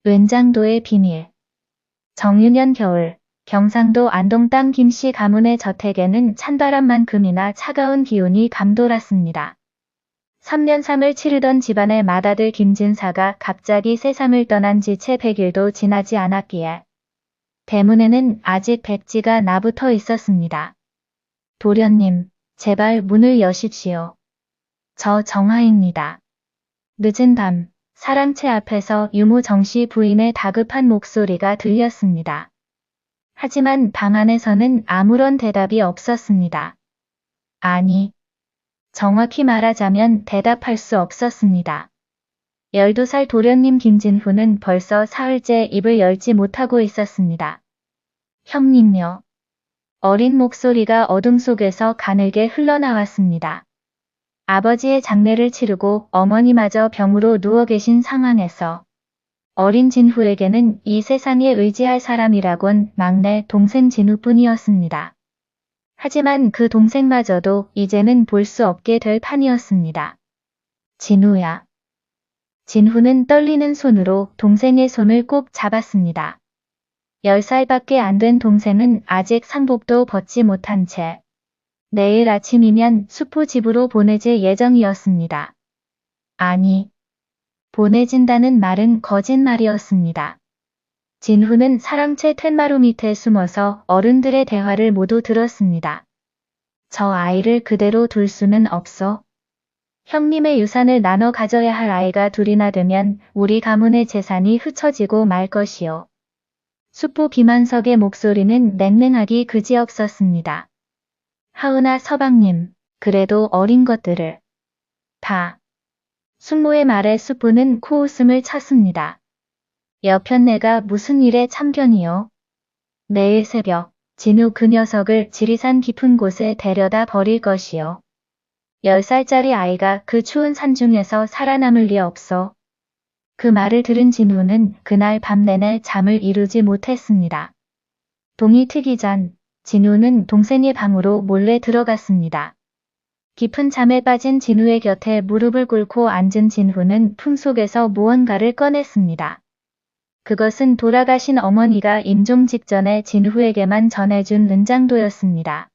은장도의 비밀. 정유년 겨울, 경상도 안동 땅 김씨 가문의 저택에는 찬바람만큼이나 차가운 기운이 감돌았습니다. 3년3을 치르던 집안의 맏아들 김진사가 갑자기 세상을 떠난 지 채 100일도 지나지 않았기에 대문에는 아직 백지가 나붙어 있었습니다. 도련님, 제발 문을 여십시오. 저 정화입니다. 늦은 밤, 사랑채 앞에서 유모 정씨 부인의 다급한 목소리가 들렸습니다. 하지만 방 안에서는 아무런 대답이 없었습니다. 아니, 정확히 말하자면 대답할 수 없었습니다. 12살 도련님 김진후는 벌써 사흘째 입을 열지 못하고 있었습니다. 형님요. 어린 목소리가 어둠 속에서 가늘게 흘러나왔습니다. 아버지의 장례를 치르고 어머니마저 병으로 누워 계신 상황에서 어린 진후에게는 이 세상에 의지할 사람이라곤 막내 동생 진후뿐이었습니다. 하지만 그 동생마저도 이제는 볼 수 없게 될 판이었습니다. 진후야. 진후는 떨리는 손으로 동생의 손을 꼭 잡았습니다. 10살밖에 안 된 동생은 아직 상복도 벗지 못한 채 내일 아침이면 수포 집으로 보내질 예정이었습니다. 아니, 보내진다는 말은 거짓말이었습니다. 진후는 사랑채 텐마루 밑에 숨어서 어른들의 대화를 모두 들었습니다. 저 아이를 그대로 둘 수는 없어. 형님의 유산을 나눠 가져야 할 아이가 둘이나 되면 우리 가문의 재산이 흩어지고 말 것이요. 수포 김한석의 목소리는 냉랭하기 그지없었습니다. 하은아 서방님, 그래도 어린 것들을 다. 숙모의 말에 수포는 코웃음을 쳤습니다. 여편네가 무슨 일에 참견이요? 내일 새벽, 진후 그 녀석을 지리산 깊은 곳에 데려다 버릴 것이요. 10살짜리 아이가 그 추운 산중에서 살아남을 리 없어. 그 말을 들은 진후는 그날 밤 내내 잠을 이루지 못했습니다. 동이 트기 전 진후는 동생의 방으로 몰래 들어갔습니다. 깊은 잠에 빠진 진후의 곁에 무릎을 꿇고 앉은 진후는 품속에서 무언가를 꺼냈습니다. 그것은 돌아가신 어머니가 임종 직전에 진후에게만 전해준 은장도였습니다.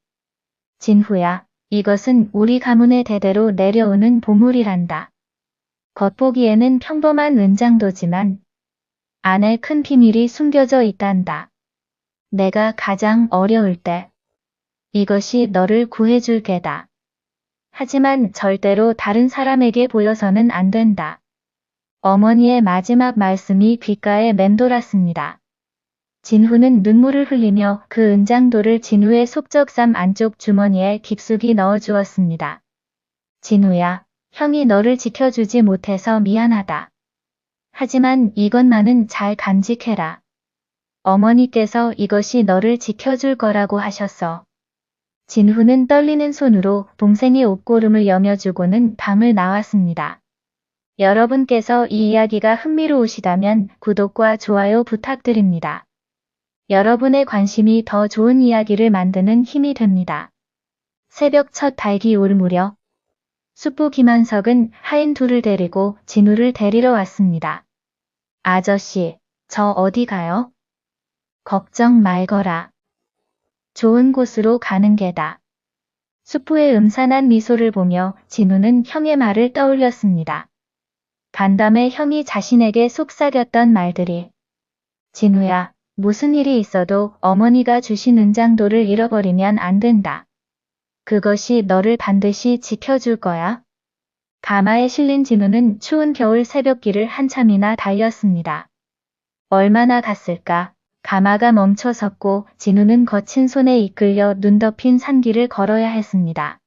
진후야, 이것은 우리 가문의 대대로 내려오는 보물이란다. 겉보기에는 평범한 은장도지만 안에 큰 비밀이 숨겨져 있단다. 내가 가장 어려울 때 이것이 너를 구해줄 게다. 하지만 절대로 다른 사람에게 보여서는 안 된다. 어머니의 마지막 말씀이 귓가에 맴돌았습니다. 진후는 눈물을 흘리며 그 은장도를 진후의 속적삼 안쪽 주머니에 깊숙이 넣어주었습니다. 진후야, 형이 너를 지켜주지 못해서 미안하다. 하지만 이것만은 잘 간직해라. 어머니께서 이것이 너를 지켜줄 거라고 하셨어. 진후는 떨리는 손으로 동생의 옷고름을 여며주고는 방을 나왔습니다. 여러분께서 이 이야기가 흥미로우시다면 구독과 좋아요 부탁드립니다. 여러분의 관심이 더 좋은 이야기를 만드는 힘이 됩니다. 새벽 첫 달기 올 무렵 숙부 김한석은 하인 둘을 데리고 진후를 데리러 왔습니다. 아저씨, 저 어디 가요? 걱정 말거라. 좋은 곳으로 가는 게다. 숙부의 음산한 미소를 보며 진후는 형의 말을 떠올렸습니다. 간담회 형이 자신에게 속삭였던 말들이. 진후야, 무슨 일이 있어도 어머니가 주신 은장도를 잃어버리면 안 된다. 그것이 너를 반드시 지켜줄 거야. 가마에 실린 진후는 추운 겨울 새벽길을 한참이나 달렸습니다. 얼마나 갔을까? 가마가 멈춰섰고 진후는 거친 손에 이끌려 눈 덮인 산길을 걸어야 했습니다.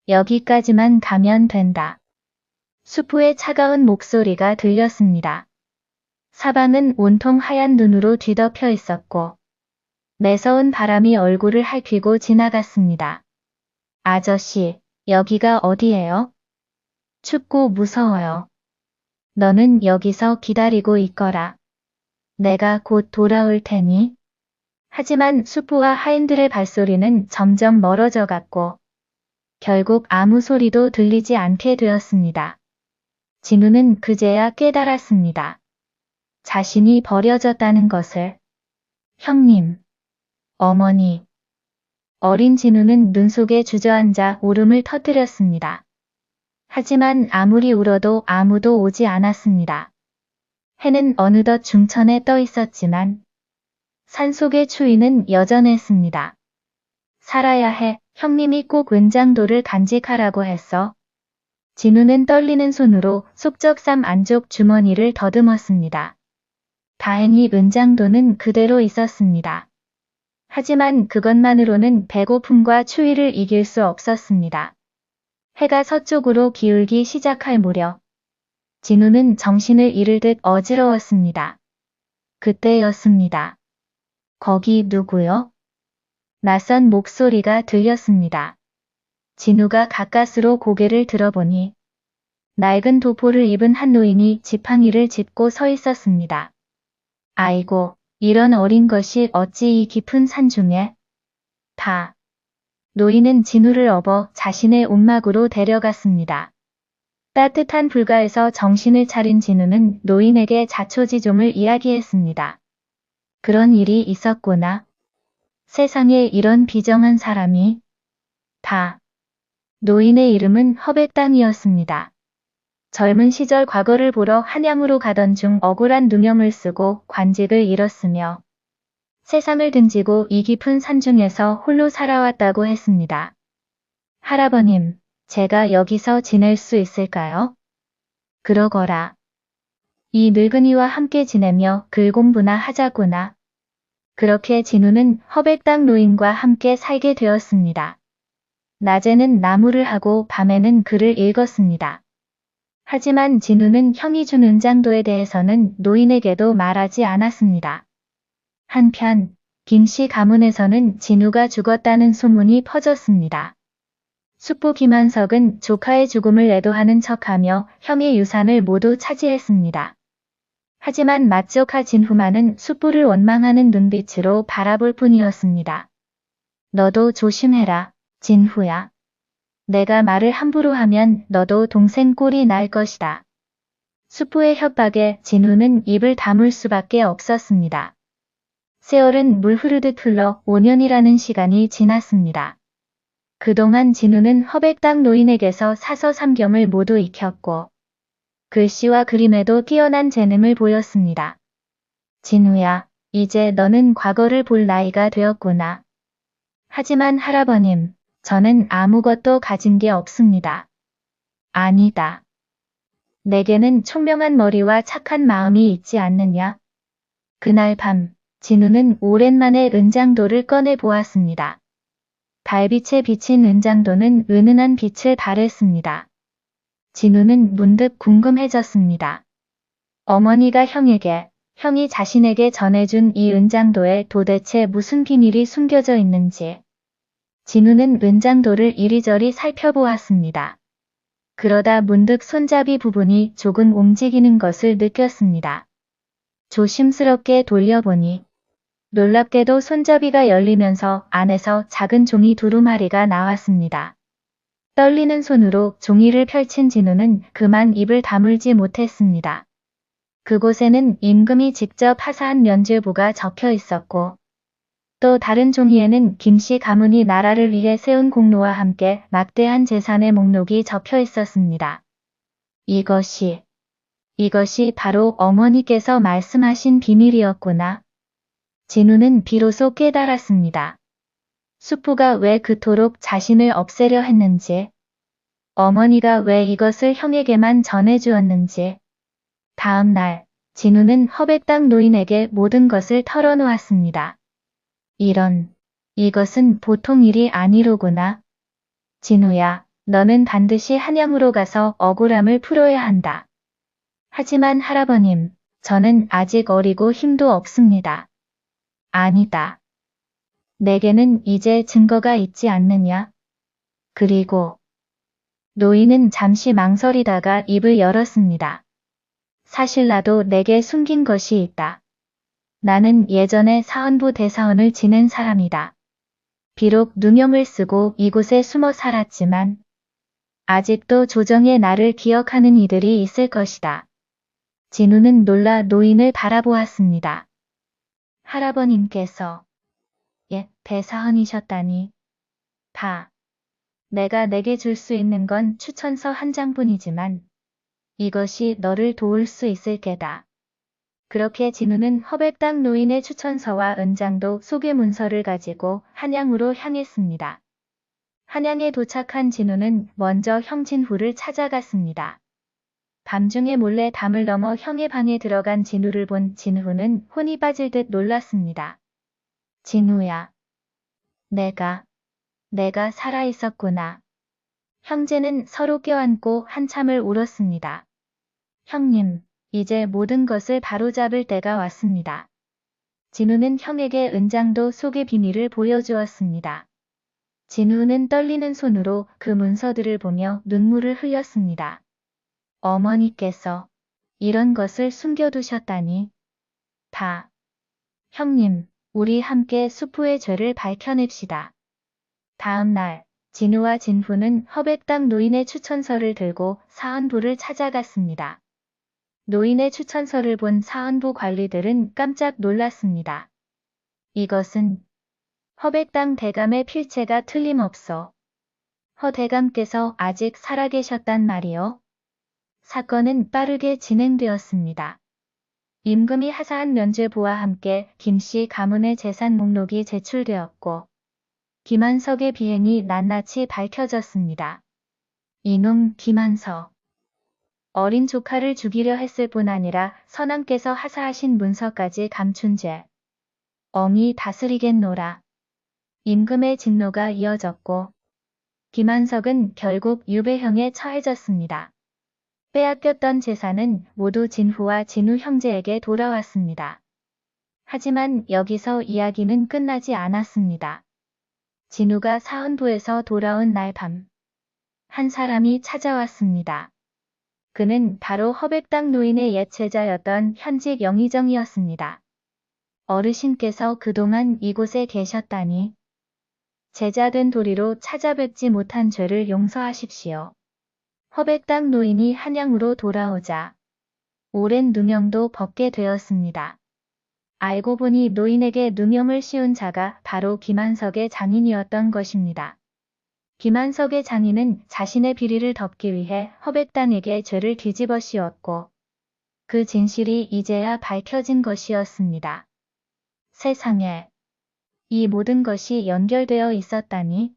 여기까지만 가면 된다. 수포의 차가운 목소리가 들렸습니다. 사방은 온통 하얀 눈으로 뒤덮여 있었고 매서운 바람이 얼굴을 핥히고 지나갔습니다. 아저씨, 여기가 어디예요? 춥고 무서워요. 너는 여기서 기다리고 있거라. 내가 곧 돌아올 테니. 하지만 수포와 하인들의 발소리는 점점 멀어져 갔고 결국 아무 소리도 들리지 않게 되었습니다. 진후는 그제야 깨달았습니다. 자신이 버려졌다는 것을. 형님, 어머니. 어린 진우는 눈 속에 주저앉아 울음을 터뜨렸습니다. 하지만 아무리 울어도 아무도 오지 않았습니다. 해는 어느덧 중천에 떠 있었지만 산속의 추위는 여전했습니다. 살아야 해, 형님이 꼭 은장도를 간직하라고 했어. 진우는 떨리는 손으로 속적삼 안쪽 주머니를 더듬었습니다. 다행히 은장도는 그대로 있었습니다. 하지만 그것만으로는 배고픔과 추위를 이길 수 없었습니다. 해가 서쪽으로 기울기 시작할 무렵 진우는 정신을 잃을 듯 어지러웠습니다. 그때였습니다. 거기 누구요? 낯선 목소리가 들렸습니다. 진우가 가까스로 고개를 들어보니 낡은 도포를 입은 한 노인이 지팡이를 짚고 서 있었습니다. 아이고, 이런 어린 것이 어찌 이 깊은 산중에. 다. 노인은 진우를 업어 자신의 움막으로 데려갔습니다. 따뜻한 불가에서 정신을 차린 진우는 노인에게 자초지종을 이야기했습니다. 그런 일이 있었구나. 세상에 이런 비정한 사람이. 다. 노인의 이름은 허백당이었습니다. 젊은 시절 과거를 보러 한양으로 가던 중 억울한 누명을 쓰고 관직을 잃었으며 세상을 등지고 이 깊은 산중에서 홀로 살아왔다고 했습니다. 할아버님, 제가 여기서 지낼 수 있을까요? 그러거라. 이 늙은이와 함께 지내며 글 공부나 하자꾸나. 그렇게 진우는 허백당 노인과 함께 살게 되었습니다. 낮에는 나무를 하고 밤에는 글을 읽었습니다. 하지만 진우는 형이 준 은장도에 대해서는 노인에게도 말하지 않았습니다. 한편 김씨 가문에서는 진우가 죽었다는 소문이 퍼졌습니다. 숙부 김한석은 조카의 죽음을 애도하는 척하며 형의 유산을 모두 차지했습니다. 하지만 맏조카 진후만은 숙부를 원망하는 눈빛으로 바라볼 뿐이었습니다. 너도 조심해라, 진후야. 내가 말을 함부로 하면 너도 동생 꼴이 날 것이다. 숙부의 협박에 진우는 입을 다물 수밖에 없었습니다. 세월은 물 흐르듯 흘러 5년이라는 시간이 지났습니다. 그동안 진우는 허백당 노인에게서 사서삼경을 모두 익혔고 글씨와 그림에도 뛰어난 재능을 보였습니다. 진우야, 이제 너는 과거를 볼 나이가 되었구나. 하지만 할아버님, 저는 아무것도 가진 게 없습니다. 아니다. 내게는 총명한 머리와 착한 마음이 있지 않느냐? 그날 밤, 진우는 오랜만에 은장도를 꺼내 보았습니다. 달빛에 비친 은장도는 은은한 빛을 발했습니다. 진우는 문득 궁금해졌습니다. 어머니가 형에게, 형이 자신에게 전해준 이 은장도에 도대체 무슨 비밀이 숨겨져 있는지. 진우는 은장도를 이리저리 살펴보았습니다. 그러다 문득 손잡이 부분이 조금 움직이는 것을 느꼈습니다. 조심스럽게 돌려보니 놀랍게도 손잡이가 열리면서 안에서 작은 종이 두루마리가 나왔습니다. 떨리는 손으로 종이를 펼친 진우는 그만 입을 다물지 못했습니다. 그곳에는 임금이 직접 하사한 면죄부가 적혀 있었고 또 다른 종이에는 김씨 가문이 나라를 위해 세운 공로와 함께 막대한 재산의 목록이 적혀 있었습니다. 이것이 바로 어머니께서 말씀하신 비밀이었구나. 진우는 비로소 깨달았습니다. 숙부가 왜 그토록 자신을 없애려 했는지, 어머니가 왜 이것을 형에게만 전해주었는지. 다음 날, 진우는 허백당 노인에게 모든 것을 털어놓았습니다. 이것은 보통 일이 아니로구나. 진우야, 너는 반드시 한양으로 가서 억울함을 풀어야 한다. 하지만 할아버님, 저는 아직 어리고 힘도 없습니다. 아니다. 내게는 이제 증거가 있지 않느냐? 그리고 노인은 잠시 망설이다가 입을 열었습니다. 사실 나도 내게 숨긴 것이 있다. 나는 예전에 사헌부 대사원을 지낸 사람이다. 비록 누명을 쓰고 이곳에 숨어 살았지만 아직도 조정의 나를 기억하는 이들이 있을 것이다. 진우는 놀라 노인을 바라보았습니다. 할아버님께서 대사헌이셨다니. 내가 내게 줄 수 있는 건 추천서 한 장뿐이지만 이것이 너를 도울 수 있을 게다. 그렇게 진우는 허백당 노인의 추천서와 은장도 소개 문서를 가지고 한양으로 향했습니다. 한양에 도착한 진우는 먼저 형 진후를 찾아갔습니다. 밤중에 몰래 담을 넘어 형의 방에 들어간 진우를 본 진후는 혼이 빠질 듯 놀랐습니다. 진우야. 내가 살아있었구나. 형제는 서로 껴안고 한참을 울었습니다. 형님, 이제 모든 것을 바로잡을 때가 왔습니다. 진우는 형에게 은장도 속의 비밀을 보여주었습니다. 진우는 떨리는 손으로 그 문서들을 보며 눈물을 흘렸습니다. 어머니께서 이런 것을 숨겨두셨다니. 형님, 우리 함께 수포의 죄를 밝혀냅시다. 다음 날, 진우와 진후는 허백당 노인의 추천서를 들고 사헌부를 찾아갔습니다. 노인의 추천서를 본 사헌부 관리들은 깜짝 놀랐습니다. 이것은 허백당 대감의 필체가 틀림없어. 허 대감께서 아직 살아계셨단 말이요. 사건은 빠르게 진행되었습니다. 임금이 하사한 면죄부와 함께 김씨 가문의 재산 목록이 제출되었고 김한석의 비행이 낱낱이 밝혀졌습니다. 이놈 김한석. 어린 조카를 죽이려 했을 뿐 아니라 선왕께서 하사하신 문서까지 감춘 죄. 엄히 다스리겠노라. 임금의 진노가 이어졌고 김한석은 결국 유배형에 처해졌습니다. 빼앗겼던 재산은 모두 진후와 진우 형제에게 돌아왔습니다. 하지만 여기서 이야기는 끝나지 않았습니다. 진우가 사헌부에서 돌아온 날 밤, 한 사람이 찾아왔습니다. 그는 바로 허백당 노인의 옛 제자였던 현직 영의정이었습니다. 어르신께서 그동안 이곳에 계셨다니. 제자된 도리로 찾아뵙지 못한 죄를 용서하십시오. 허백당 노인이 한양으로 돌아오자 오랜 누명도 벗게 되었습니다. 알고 보니 노인에게 누명을 씌운 자가 바로 김한석의 장인이었던 것입니다. 김한석의 장인은 자신의 비리를 덮기 위해 허백당에게 죄를 뒤집어 씌웠고 그 진실이 이제야 밝혀진 것이었습니다. 세상에, 이 모든 것이 연결되어 있었다니.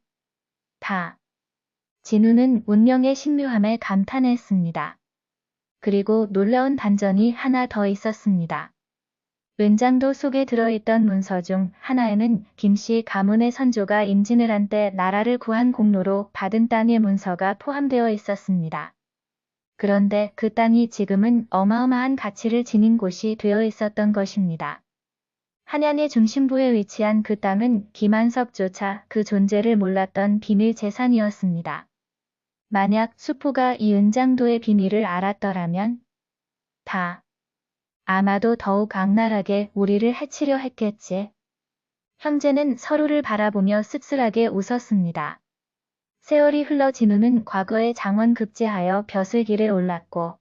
진우는 운명의 신묘함에 감탄했습니다. 그리고 놀라운 반전이 하나 더 있었습니다. 은장도 속에 들어있던 문서 중 하나에는 김씨 가문의 선조가 임진을 한 때 나라를 구한 공로로 받은 땅의 문서가 포함되어 있었습니다. 그런데 그 땅이 지금은 어마어마한 가치를 지닌 곳이 되어 있었던 것입니다. 한양의 중심부에 위치한 그 땅은 김한석조차 그 존재를 몰랐던 비밀 재산이었습니다. 만약 수포가 이 은장도의 비밀을 알았더라면 아마도 더욱 악랄하게 우리를 해치려 했겠지. 형제는 서로를 바라보며 씁쓸하게 웃었습니다. 세월이 흘러 진우는 과거의 장원 급제하여 벼슬길에 올랐고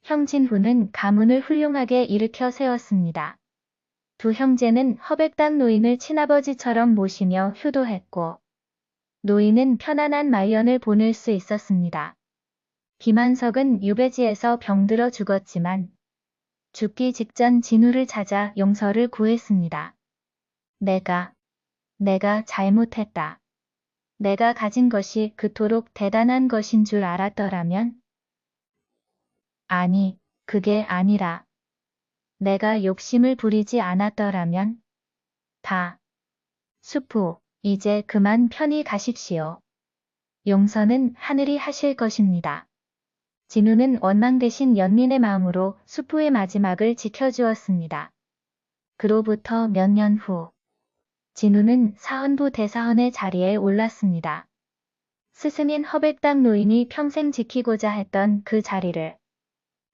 형진후는 가문을 훌륭하게 일으켜 세웠습니다. 두 형제는 허백당 노인을 친아버지처럼 모시며 효도했고 노인은 편안한 말년을 보낼 수 있었습니다. 김한석은 유배지에서 병들어 죽었지만 죽기 직전 진우를 찾아 용서를 구했습니다. 내가 잘못했다. 내가 가진 것이 그토록 대단한 것인 줄 알았더라면? 아니, 그게 아니라 내가 욕심을 부리지 않았더라면? 수포, 이제 그만 편히 가십시오. 용서는 하늘이 하실 것입니다. 진우는 원망 대신 연민의 마음으로 수포의 마지막을 지켜주었습니다. 그로부터 몇 년 후, 진우는 사헌부 대사헌의 자리에 올랐습니다. 스승인 허백당 노인이 평생 지키고자 했던 그 자리를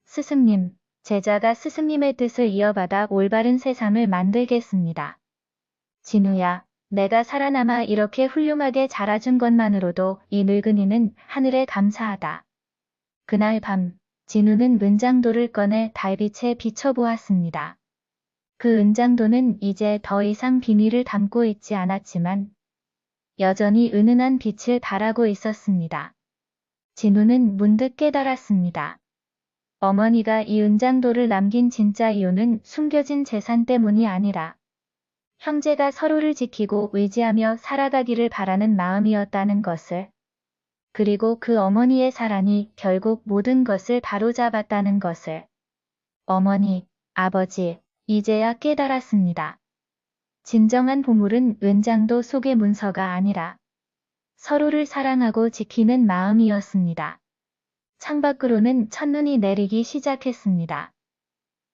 스승님, 제자가 스승님의 뜻을 이어받아 올바른 세상을 만들겠습니다. 진우야, 내가 살아남아 이렇게 훌륭하게 자라준 것만으로도 이 늙은이는 하늘에 감사하다. 그날 밤, 진우는 은장도를 꺼내 달빛에 비춰보았습니다. 그 은장도는 이제 더 이상 비밀을 담고 있지 않았지만 여전히 은은한 빛을 발하고 있었습니다. 진우는 문득 깨달았습니다. 어머니가 이 은장도를 남긴 진짜 이유는 숨겨진 재산 때문이 아니라 형제가 서로를 지키고 의지하며 살아가기를 바라는 마음이었다는 것을, 그리고 그 어머니의 사랑이 결국 모든 것을 바로잡았다는 것을. 어머니, 아버지, 이제야 깨달았습니다. 진정한 보물은 은장도 속의 문서가 아니라 서로를 사랑하고 지키는 마음이었습니다. 창밖으로는 첫눈이 내리기 시작했습니다.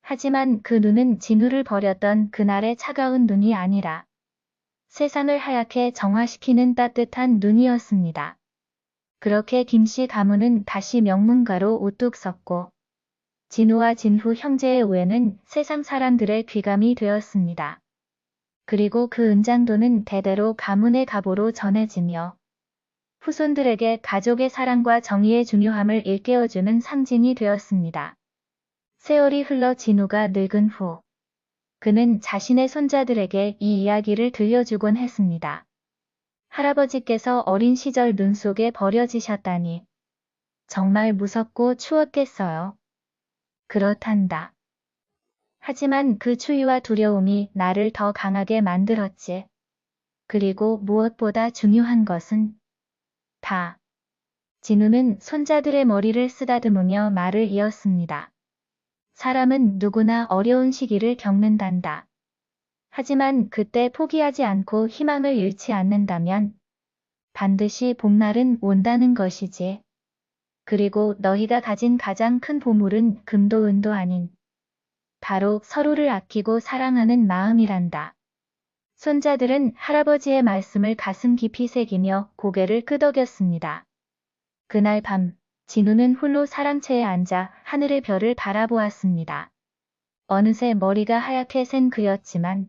하지만 그 눈은 진우를 버렸던 그날의 차가운 눈이 아니라 세상을 하얗게 정화시키는 따뜻한 눈이었습니다. 그렇게 김씨 가문은 다시 명문가로 우뚝 섰고 진우와 진후 형제의 오해는 세상 사람들의 귀감이 되었습니다. 그리고 그 은장도는 대대로 가문의 가보로 전해지며 후손들에게 가족의 사랑과 정의의 중요함을 일깨워주는 상징이 되었습니다. 세월이 흘러 진우가 늙은 후 그는 자신의 손자들에게 이 이야기를 들려주곤 했습니다. 할아버지께서 어린 시절 눈 속에 버려지셨다니 정말 무섭고 추웠겠어요. 그렇단다. 하지만 그 추위와 두려움이 나를 더 강하게 만들었지. 그리고 무엇보다 중요한 것은 다. 진우는 손자들의 머리를 쓰다듬으며 말을 이었습니다. 사람은 누구나 어려운 시기를 겪는단다. 하지만 그때 포기하지 않고 희망을 잃지 않는다면 반드시 봄날은 온다는 것이지. 그리고 너희가 가진 가장 큰 보물은 금도 은도 아닌 바로 서로를 아끼고 사랑하는 마음이란다. 손자들은 할아버지의 말씀을 가슴 깊이 새기며 고개를 끄덕였습니다. 그날 밤 진우는 홀로 사랑채에 앉아 하늘의 별을 바라보았습니다. 어느새 머리가 하얗게 샌 그였지만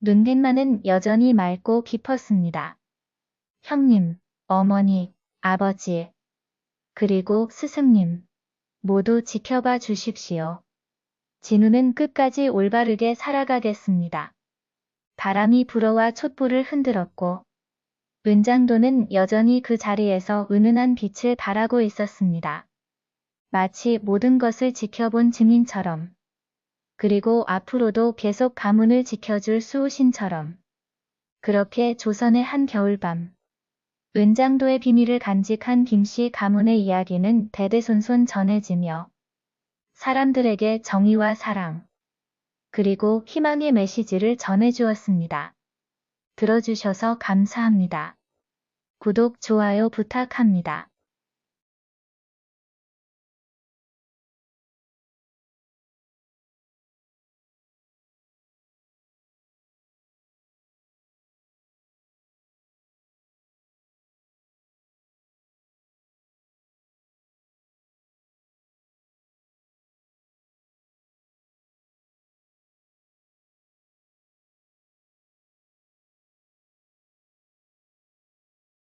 눈빛만은 여전히 맑고 깊었습니다. 형님, 어머니, 아버지, 그리고 스승님, 모두 지켜봐 주십시오. 진우는 끝까지 올바르게 살아가겠습니다. 바람이 불어와 촛불을 흔들었고 은장도는 여전히 그 자리에서 은은한 빛을 발하고 있었습니다. 마치 모든 것을 지켜본 증인처럼, 그리고 앞으로도 계속 가문을 지켜줄 수호신처럼. 그렇게 조선의 한 겨울밤, 은장도의 비밀을 간직한 김씨 가문의 이야기는 대대손손 전해지며 사람들에게 정의와 사랑, 그리고 희망의 메시지를 전해주었습니다. 들어주셔서 감사합니다. 구독, 좋아요 부탁합니다.